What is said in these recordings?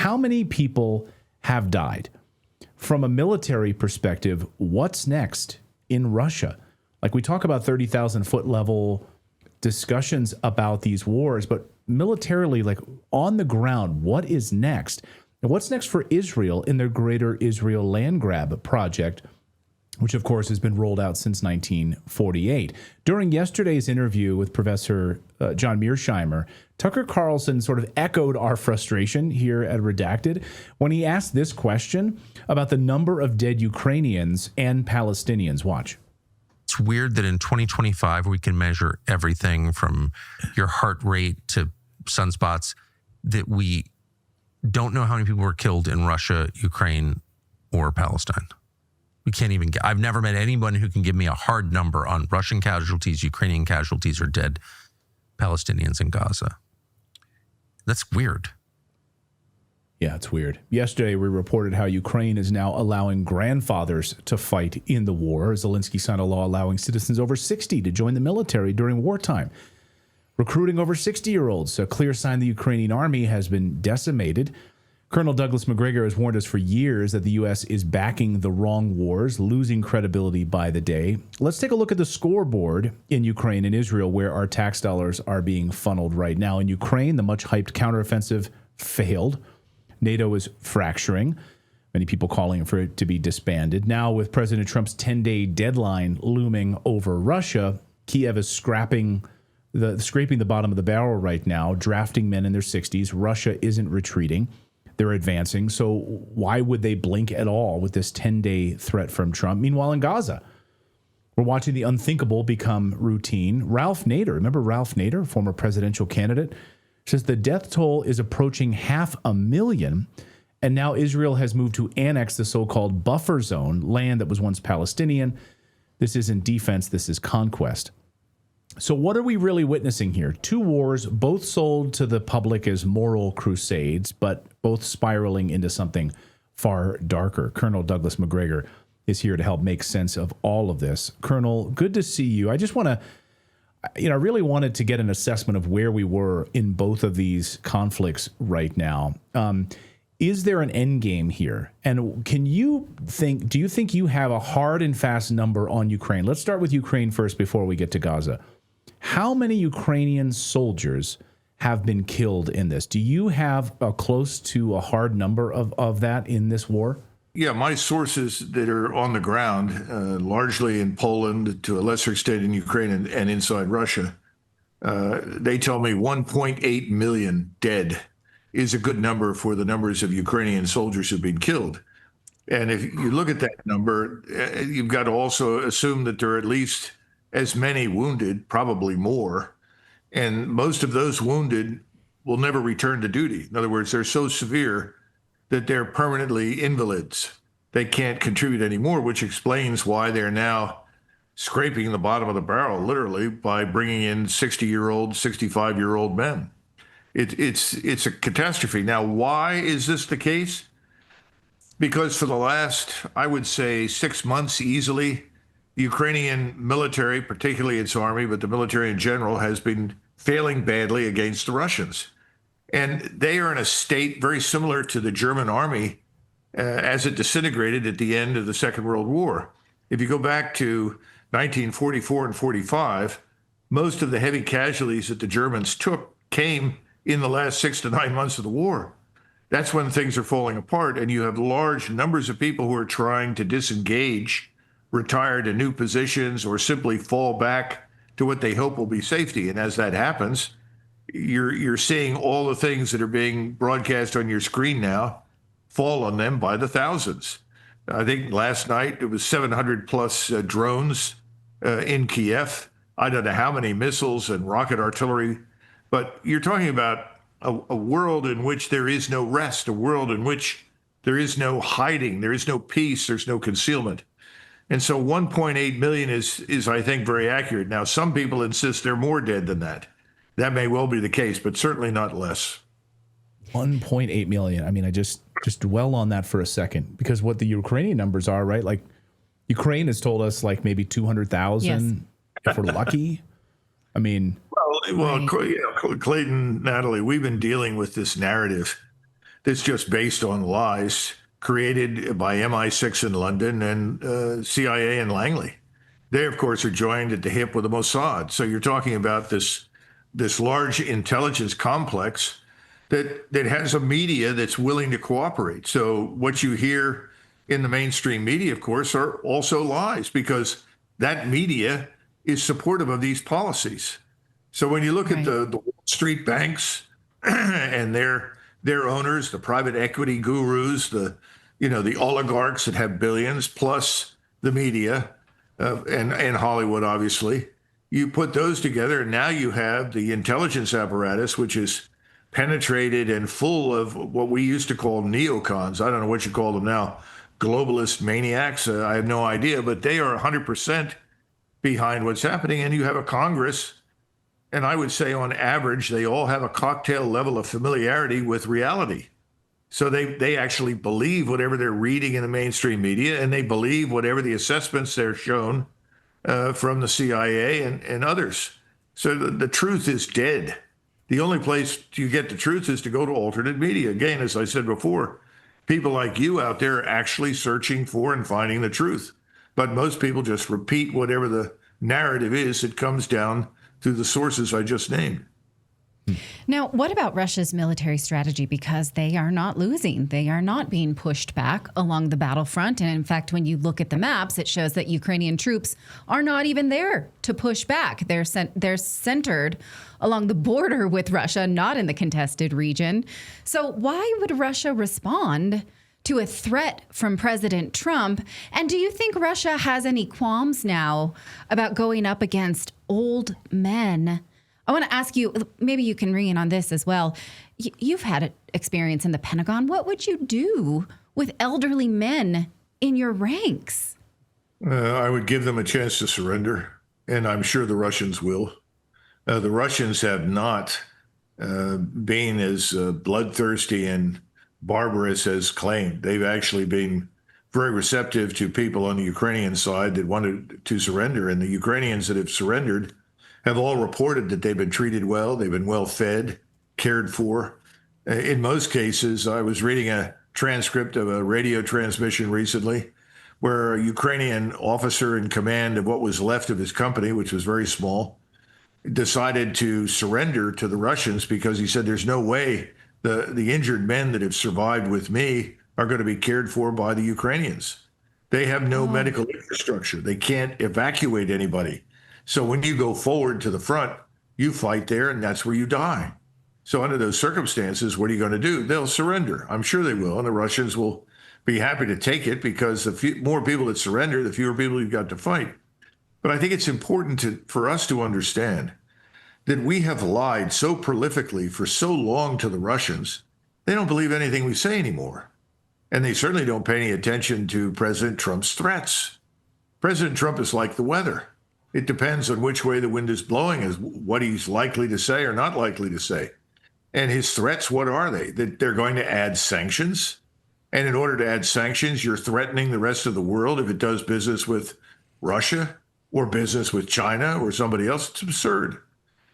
how many people have died? From a military perspective, what's next in Russia? Like, we talk about 30,000 foot level discussions about these wars, but militarily, like on the ground, what is next? And what's next for Israel in their Greater Israel Land Grab project, which of course has been rolled out since 1948. During yesterday's interview with Professor John Mearsheimer, Tucker Carlson sort of echoed our frustration here at Redacted when he asked this question about the number of dead Ukrainians and Palestinians. Watch. It's weird that in 2025 we can measure everything from your heart rate to sunspots, that we don't know how many people were killed in Russia, Ukraine, or Palestine. We can't even get, I've never met anyone who can give me a hard number on Russian casualties, Ukrainian casualties, or dead Palestinians in Gaza. That's weird. Yeah, it's weird. Yesterday, we reported how Ukraine is now allowing grandfathers to fight in the war. Zelensky signed a law allowing citizens over 60 to join the military during wartime. Recruiting over 60-year-olds, a clear sign the Ukrainian army has been decimated. Colonel Douglas MacGregor has warned us for years that the U.S. is backing the wrong wars, losing credibility by the day. Let's take a look at the scoreboard in Ukraine and Israel, where our tax dollars are being funneled right now. In Ukraine, the much-hyped counteroffensive failed. NATO is fracturing, many people calling for it to be disbanded. Now, with President Trump's 10-day deadline looming over Russia, Kiev is scraping scraping the bottom of the barrel right now, drafting men in their 60s. Russia isn't retreating. They're advancing. So why would they blink at all with this 10-day threat from Trump? Meanwhile, in Gaza, we're watching the unthinkable become routine. Ralph Nader, remember Ralph Nader, former presidential candidate, says the death toll is approaching 500,000. And now Israel has moved to annex the so-called buffer zone, land that was once Palestinian. This isn't defense, this is conquest. So what are we really witnessing here? Two wars, both sold to the public as moral crusades, but both spiraling into something far darker. Colonel Douglas MacGregor is here to help make sense of all of this. Colonel, good to see you. I just want to, I really wanted to get an assessment of where we were in both of these conflicts right now. Is there an end game here? And do you think you have a hard and fast number on Ukraine? Let's start with Ukraine first before we get to Gaza. How many Ukrainian soldiers have been killed in this? Do you have close to a hard number of that in this war? Yeah, my sources that are on the ground, largely in Poland, to a lesser extent in Ukraine and inside Russia, they tell me 1.8 million dead is a good number for the numbers of Ukrainian soldiers who've been killed. And if you look at that number, you've got to also assume that there are at least as many wounded, probably more. And most of those wounded will never return to duty. In other words, they're so severe that they're permanently invalids. They can't contribute anymore, which explains why they're now scraping the bottom of the barrel, literally, by bringing in 60-year-old, 65-year-old men. It's a catastrophe. Now, why is this the case? Because for the last, I would say, 6 months easily, the Ukrainian military, particularly its army, but the military in general, has been failing badly against the Russians. And they are in a state very similar to the German army as it disintegrated at the end of the Second World War. If you go back to 1944 and 45, most of the heavy casualties that the Germans took came in the last 6 to 9 months of the war. That's when things are falling apart, and you have large numbers of people who are trying to disengage, retire to new positions, or simply fall back to what they hope will be safety. And as that happens, you're seeing all the things that are being broadcast on your screen now fall on them by the thousands. I think last night it was 700 plus drones in Kiev. I don't know how many missiles and rocket artillery, but you're talking about a world in which there is no rest, a world in which there is no hiding, there is no peace, there's no concealment. And so 1.8 million is, I think, very accurate. Now, some people insist there are more dead than that. That may well be the case, but certainly not less. 1.8 million. I mean, I just dwell on that for a second, because what the Ukrainian numbers are, right? Like, Ukraine has told us like maybe 200,000 if we're lucky. I mean, well, Clayton, Natali, we've been dealing with this narrative that's just based on lies created by MI6 in London and CIA in Langley. They, of course, are joined at the hip with the Mossad. So you're talking about this large intelligence complex that has a media that's willing to cooperate. So what you hear in the mainstream media, of course, are also lies because that media is supportive of these policies. So when you look at the Wall Street banks and their owners, the private equity gurus, the oligarchs that have billions, plus the media and Hollywood, obviously, you put those together, and now you have the intelligence apparatus, which is penetrated and full of what we used to call neocons. I don't know what you call them now, globalist maniacs. I have no idea, but they are 100% behind what's happening. And you have a Congress, and I would say on average, they all have a cocktail level of familiarity with reality. So they actually believe whatever they're reading in the mainstream media, and they believe whatever the assessments they're shown from the CIA and others. So the truth is dead. The only place you get the truth is to go to alternate media. Again, as I said before, people like you out there are actually searching for and finding the truth. But most people just repeat whatever the narrative is that comes down through the sources I just named. Now, what about Russia's military strategy? Because they are not losing. They are not being pushed back along the battlefront. And in fact, when you look at the maps, it shows that Ukrainian troops are not even there to push back. They're centered along the border with Russia, not in the contested region. So why would Russia respond to a threat from President Trump? And do you think Russia has any qualms now about going up against old men? I want to ask you, maybe you can ring in on this as well. You've had experience in the Pentagon. What would you do with elderly men in your ranks? I would give them a chance to surrender, and I'm sure the Russians will. The Russians have not been as bloodthirsty and barbarous as claimed. They've actually been very receptive to people on the Ukrainian side that wanted to surrender, and the Ukrainians that have surrendered have all reported that they've been treated well, they've been well fed, cared for. In most cases, I was reading a transcript of a radio transmission recently where a Ukrainian officer in command of what was left of his company, which was very small, decided to surrender to the Russians because he said there's no way the injured men that have survived with me are going to be cared for by the Ukrainians. They have no medical infrastructure. They can't evacuate anybody. So when you go forward to the front, you fight there, and that's where you die. So under those circumstances, what are you going to do? They'll surrender. I'm sure they will, and the Russians will be happy to take it because the more people that surrender, the fewer people you've got to fight. But I think it's important for us to understand that we have lied so prolifically for so long to the Russians, they don't believe anything we say anymore. And they certainly don't pay any attention to President Trump's threats. President Trump is like the weather. It depends on which way the wind is blowing as what he's likely to say or not likely to say. And his threats, what are they? That they're going to add sanctions. And in order to add sanctions, you're threatening the rest of the world if it does business with Russia or business with China or somebody else. It's absurd.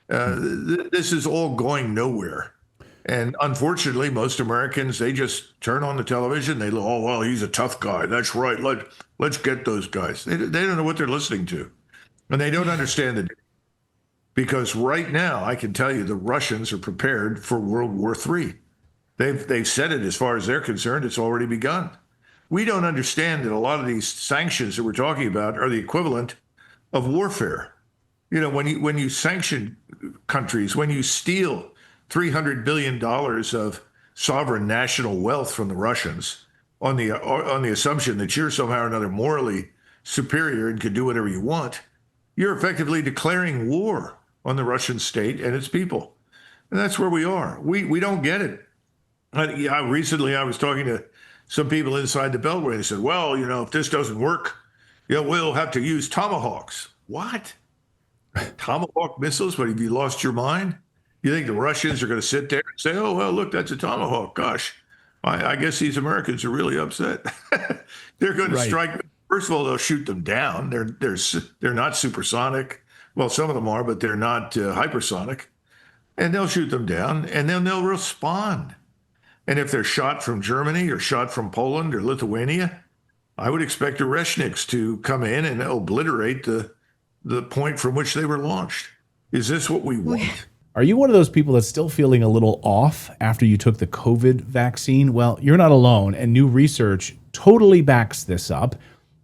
This is all going nowhere. And unfortunately, most Americans, they just turn on the television. They go, oh, well, he's a tough guy. That's right. Let's get those guys. They don't know what they're listening to. And they don't understand it. Because right now, I can tell you the Russians are prepared for World War III. They've said it as far as they're concerned. It's already begun. We don't understand that a lot of these sanctions that we're talking about are the equivalent of warfare. You know, when you sanction countries, when you steal $300 billion of sovereign national wealth from the Russians on the assumption that you're somehow or another morally superior and can do whatever you want, you're effectively declaring war on the Russian state and its people. And that's where we are. We don't get it. Recently, I was talking to some people inside the Beltway. They said, well, you know, if this doesn't work, we'll have to use Tomahawks. What? Tomahawk missiles? What, have you lost your mind? You think the Russians are going to sit there and say, oh, well, look, that's a Tomahawk. Gosh, I guess these Americans are really upset. They're going to strike. First of all, they'll shoot them down. They're not supersonic. Well, some of them are, but they're not hypersonic. And they'll shoot them down, and then they'll respond. And if they're shot from Germany or shot from Poland or Lithuania, I would expect Oreshniks to come in and obliterate the point from which they were launched. Is this what we want? Are you one of those people that's still feeling a little off after you took the COVID vaccine? Well, you're not alone, and new research totally backs this up.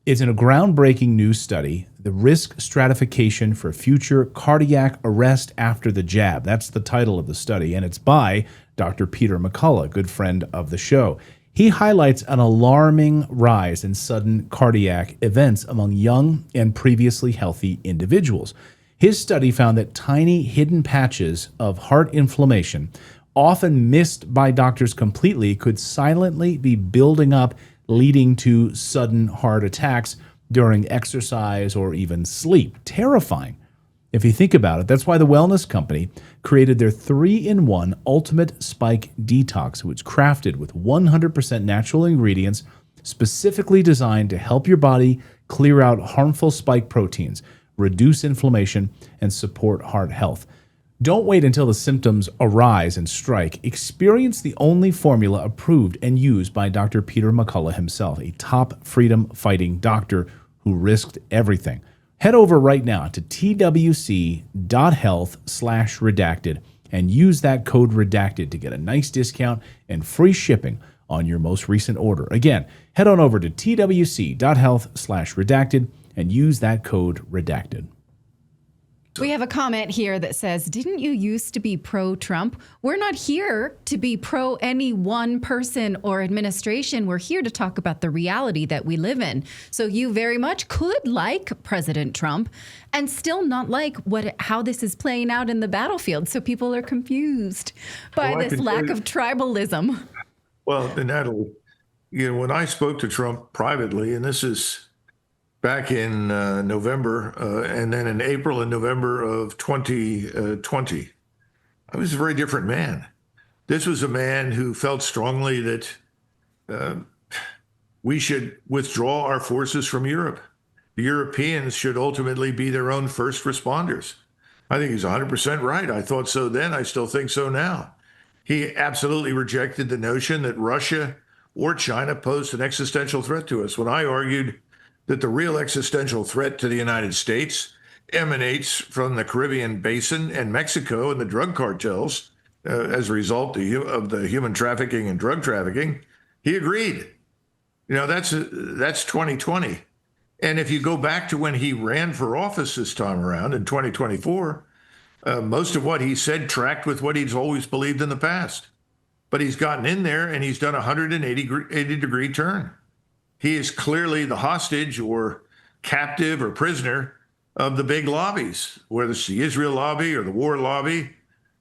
It's in a groundbreaking new study, The Risk Stratification for Future Cardiac Arrest After the Jab. That's the title of the study, and it's by Dr. Peter McCullough, good friend of the show. He highlights an alarming rise in sudden cardiac events among young and previously healthy individuals. His study found that tiny hidden patches of heart inflammation, often missed by doctors completely, could silently be building up, leading to sudden heart attacks during exercise or even sleep. Terrifying. If you think about it, that's why the wellness company created their 3-in-1 Ultimate Spike Detox. It was crafted with 100% natural ingredients, specifically designed to help your body clear out harmful spike proteins, reduce inflammation, and support heart health. Don't wait until the symptoms arise and strike. Experience the only formula approved and used by Dr. Peter McCullough himself, a top freedom-fighting doctor who risked everything. Head over right now to twc.health/redacted and use that code redacted to get a nice discount and free shipping on your most recent order. Again, head on over to twc.health/redacted and use that code redacted. We have a comment here that says, didn't you used to be pro-Trump? We're not here to be pro any one person or administration. We're here to talk about the reality that we live in. So you very much could like President Trump and still not like how this is playing out in the battlefield. So people are confused by this lack of tribalism. Well, Natalie, when I spoke to Trump privately, and this is back in November, and then in April and November of 2020, I was a very different man. This was a man who felt strongly that we should withdraw our forces from Europe. The Europeans should ultimately be their own first responders. I think he's 100% right. I thought so then. I still think so now. He absolutely rejected the notion that Russia or China posed an existential threat to us. When I argued that the real existential threat to the United States emanates from the Caribbean basin and Mexico and the drug cartels as a result of the human trafficking and drug trafficking, he agreed. That's 2020. And if you go back to when he ran for office this time around in 2024, most of what he said tracked with what he's always believed in the past. But he's gotten in there and he's done a 180-degree turn. He is clearly the hostage or captive or prisoner of the big lobbies, whether it's the Israel lobby or the war lobby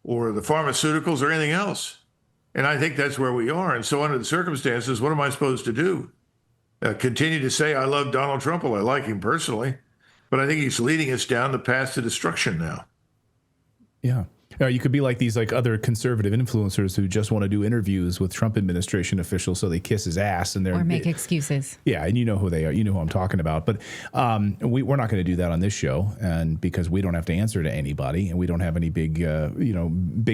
or the pharmaceuticals or anything else. And I think that's where we are. And so under the circumstances, what am I supposed to do? Continue to say I love Donald Trump? Well, I like him personally, but I think he's leading us down the path to destruction now. Yeah. You could be like these other conservative influencers who just want to do interviews with Trump administration officials so they kiss his ass and or make excuses. Yeah, and you know who they are. You know who I'm talking about. But we're not going to do that on this show, and because we don't have to answer to anybody, and we don't have any big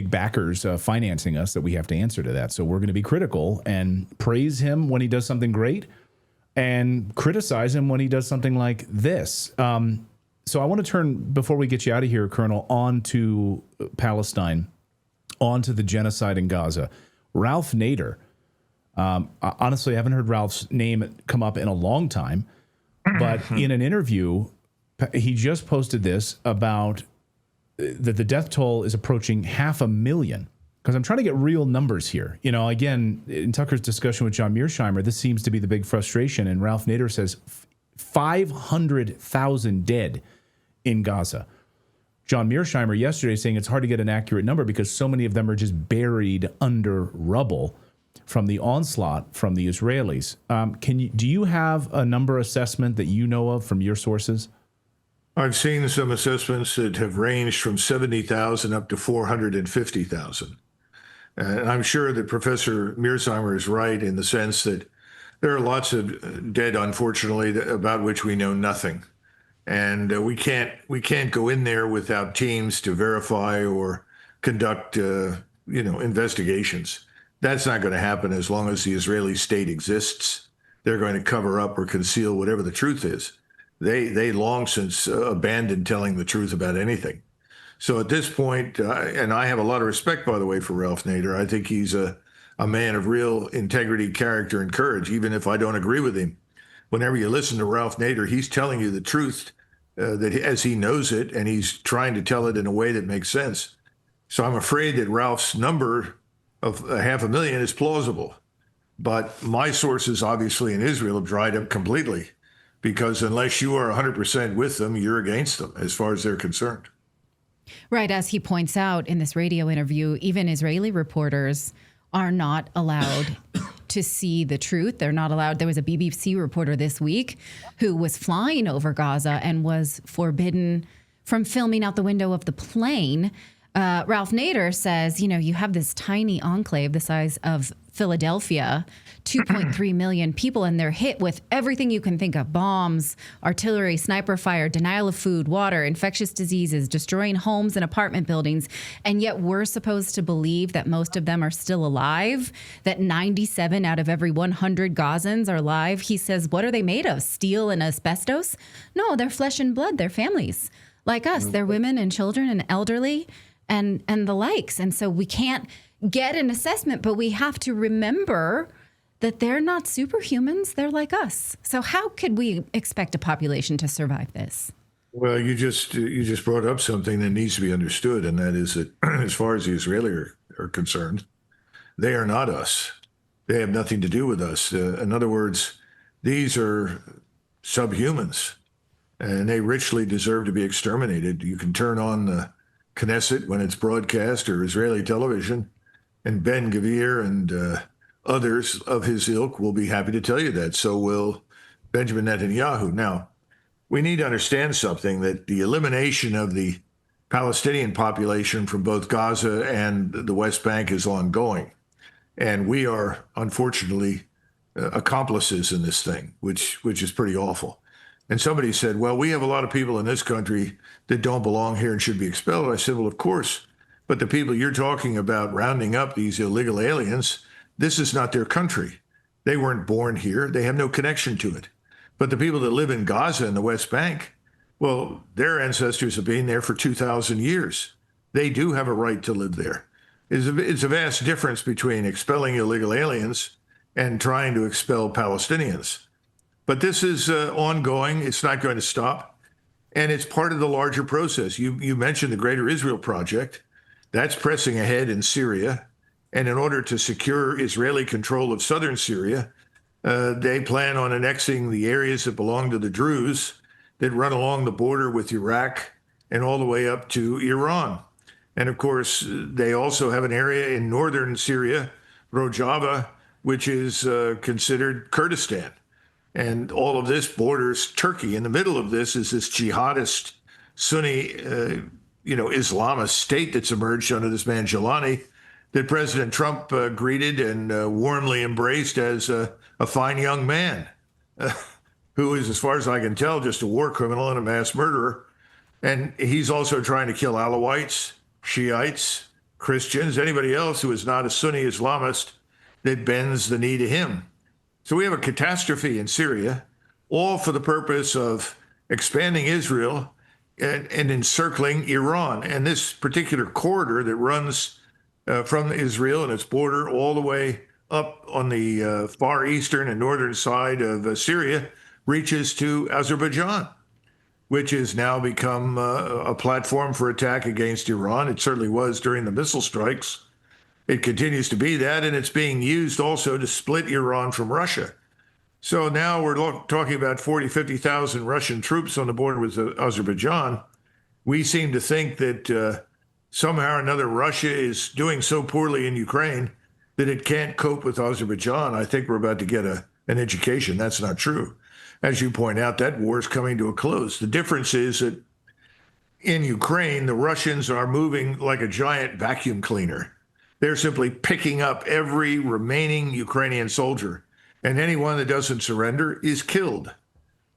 backers financing us that we have to answer to that. So we're going to be critical and praise him when he does something great, and criticize him when he does something like this. So I want to turn, before we get you out of here, Colonel, on to Palestine, on to the genocide in Gaza. Ralph Nader, honestly, I haven't heard Ralph's name come up in a long time, but in an interview, he just posted this about that the death toll is approaching 500,000. Because I'm trying to get real numbers here. Again, in Tucker's discussion with John Mearsheimer, this seems to be the big frustration. And Ralph Nader says 500,000 dead in Gaza. John Mearsheimer yesterday saying it's hard to get an accurate number because so many of them are just buried under rubble from the onslaught from the Israelis. Do you have a number assessment that you know of from your sources? I've seen some assessments that have ranged from 70,000 up to 450,000. And I'm sure that Professor Mearsheimer is right in the sense that there are lots of dead, unfortunately, about which we know nothing. And we can't go in there without teams to verify or conduct investigations. That's not going to happen as long as the Israeli state exists. They're going to cover up or conceal whatever the truth is. They long since abandoned telling the truth about anything. So at this point, and I have a lot of respect, by the way, for Ralph Nader. I think he's a man of real integrity, character, and courage, even if I don't agree with him. Whenever you listen to Ralph Nader, he's telling you the truth that as he knows it, and he's trying to tell it in a way that makes sense. So I'm afraid that Ralph's number of 500,000 is plausible. But my sources, obviously, in Israel have dried up completely, because unless you are 100% with them, you're against them as far as they're concerned. Right. As he points out in this radio interview, even Israeli reporters are not allowed to see the truth. They're not allowed. There was a BBC reporter this week who was flying over Gaza and was forbidden from filming out the window of the plane. Ralph Nader says, you have this tiny enclave the size of Philadelphia, 2.3 million people, and they're hit with everything you can think of: bombs, artillery, sniper fire, denial of food, water, infectious diseases, destroying homes and apartment buildings. And yet we're supposed to believe that most of them are still alive, that 97 out of every 100 Gazans are alive. He says, what are they made of? Steel and asbestos? No, they're flesh and blood. They're families like us. They're women and children and elderly and the likes. And so we can't get an assessment, but we have to remember that they're not superhumans. They're like us. So how could we expect a population to survive this? Well, you just brought up something that needs to be understood, and that is that as far as the Israelis are concerned, they are not us. They have nothing to do with us. In other words, these are subhumans, and they richly deserve to be exterminated. You can turn on the Knesset when it's broadcast, or Israeli television, and Ben-Gvir and others of his ilk will be happy to tell you that. So will Benjamin Netanyahu. Now, we need to understand something, that the elimination of the Palestinian population from both Gaza and the West Bank is ongoing. And we are, unfortunately, accomplices in this thing, which is pretty awful. And somebody said, well, we have a lot of people in this country that don't belong here and should be expelled. I said, well, of course. But the people you're talking about rounding up, these illegal aliens, this is not their country. They weren't born here. They have no connection to it. But the people that live in Gaza and the West Bank, well, their ancestors have been there for 2,000 years. They do have a right to live there. It's a vast difference between expelling illegal aliens and trying to expel Palestinians. But this is ongoing. It's not going to stop. And it's part of the larger process. You mentioned the Greater Israel Project. That's pressing ahead in Syria. And in order to secure Israeli control of southern Syria, they plan on annexing the areas that belong to the Druze that run along the border with Iraq and all the way up to Iran. And of course, they also have an area in northern Syria, Rojava, which is considered Kurdistan. And all of this borders Turkey. In the middle of this is this jihadist Sunni, Islamist state that's emerged under this man Jelani, that President Trump greeted and warmly embraced as a fine young man, who is, as far as I can tell, just a war criminal and a mass murderer. And he's also trying to kill Alawites, Shiites, Christians, anybody else who is not a Sunni Islamist that bends the knee to him. So we have a catastrophe in Syria, all for the purpose of expanding Israel and encircling Iran. And this particular corridor that runs from Israel and its border all the way up on the far eastern and northern side of Syria reaches to Azerbaijan, which has now become a platform for attack against Iran. It certainly was during the missile strikes. It continues to be that, and it's being used also to split Iran from Russia. So now we're talking about 40, 50,000 Russian troops on the border with Azerbaijan. We seem to think that somehow or another Russia is doing so poorly in Ukraine that it can't cope with Azerbaijan. I think we're about to get an education. That's not true. As you point out, that war is coming to a close. The difference is that in Ukraine, the Russians are moving like a giant vacuum cleaner. They're simply picking up every remaining Ukrainian soldier, and anyone that doesn't surrender is killed,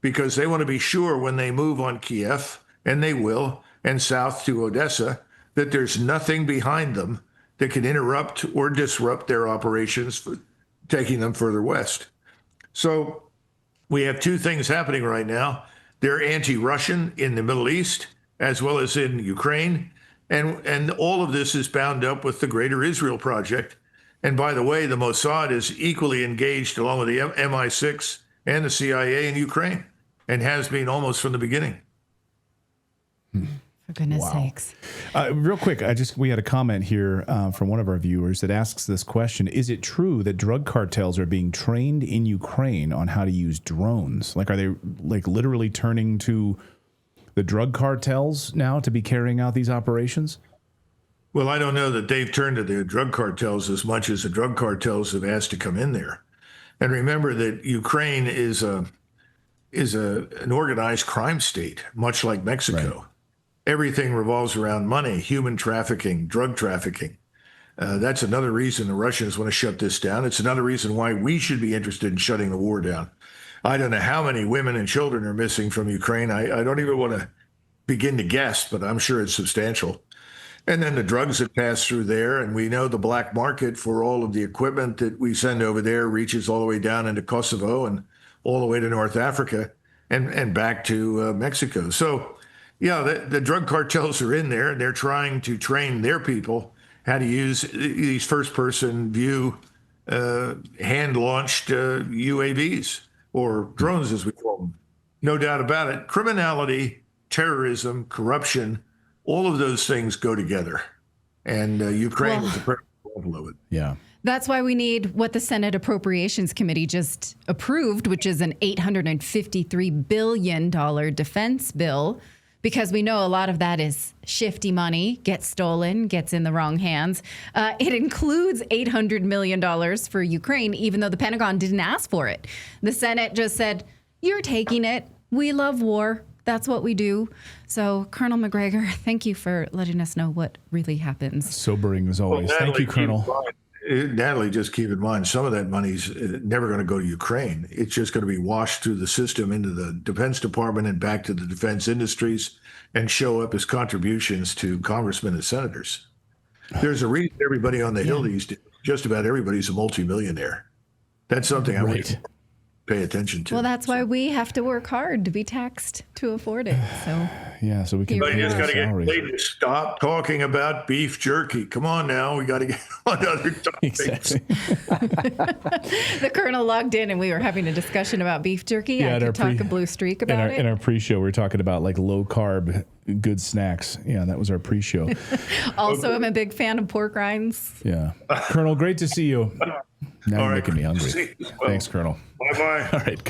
because they want to be sure when they move on Kiev, and they will, and south to Odessa, that there's nothing behind them that can interrupt or disrupt their operations, taking them further west. So we have two things happening right now. They're anti-Russian in the Middle East, as well as in Ukraine. And all of this is bound up with the Greater Israel Project. And by the way, the Mossad is equally engaged along with the MI6 and the CIA in Ukraine, and has been almost from the beginning. For goodness sakes. Real quick, we had a comment here from one of our viewers that asks this question: is it true that drug cartels are being trained in Ukraine on how to use drones? Like, are they like literally turning to the drug cartels now to be carrying out these operations? Well, I don't know that they've turned to the drug cartels as much as the drug cartels have asked to come in there. And remember that Ukraine is an organized crime state, much like Mexico. Right. Everything revolves around money, human trafficking, drug trafficking. That's another reason the Russians want to shut this down. It's another reason why we should be interested in shutting the war down. I don't know how many women and children are missing from Ukraine. I don't even want to begin to guess, but I'm sure it's substantial. And then the drugs that pass through there, and we know the black market for all of the equipment that we send over there reaches all the way down into Kosovo and all the way to North Africa and back to Mexico. So, yeah, the drug cartels are in there, and they're trying to train their people how to use these first-person view hand-launched UAVs, or drones, as we call them. No doubt about it. Criminality, terrorism, corruption, all of those things go together. And Ukraine is the perfect example of it. Yeah. That's why we need what the Senate Appropriations Committee just approved, which is an $853 billion defense bill, because we know a lot of that is shifty money, gets stolen, gets in the wrong hands. It includes $800 million for Ukraine, even though the Pentagon didn't ask for it. The Senate just said, you're taking it. We love war. That's what we do. So, Colonel MacGregor, thank you for letting us know what really happens. Sobering as always. Well, thank you, Colonel. Natalie, just keep in mind, some of that money's never going to go to Ukraine. It's just going to be washed through the system into the Defense Department and back to the defense industries and show up as contributions to congressmen and senators. There's a reason everybody on the Hill these days, just about everybody's a multimillionaire. That's something I would pay attention to. Well, that's why we have to work hard to be taxed to afford it. So yeah, so we can. But you just got to get Clayton to stop talking about beef jerky. Come on now, we got to get on other topics. Exactly. The Colonel logged in, and we were having a discussion about beef jerky. I could talk a blue streak about it. In our pre-show, we were talking about like low carb good snacks. Yeah, that was our pre-show. Also, I'm a big fan of pork rinds. Yeah, Colonel, great to see you. Now you're making me hungry. Well, Thanks, Colonel. Bye-bye. All right.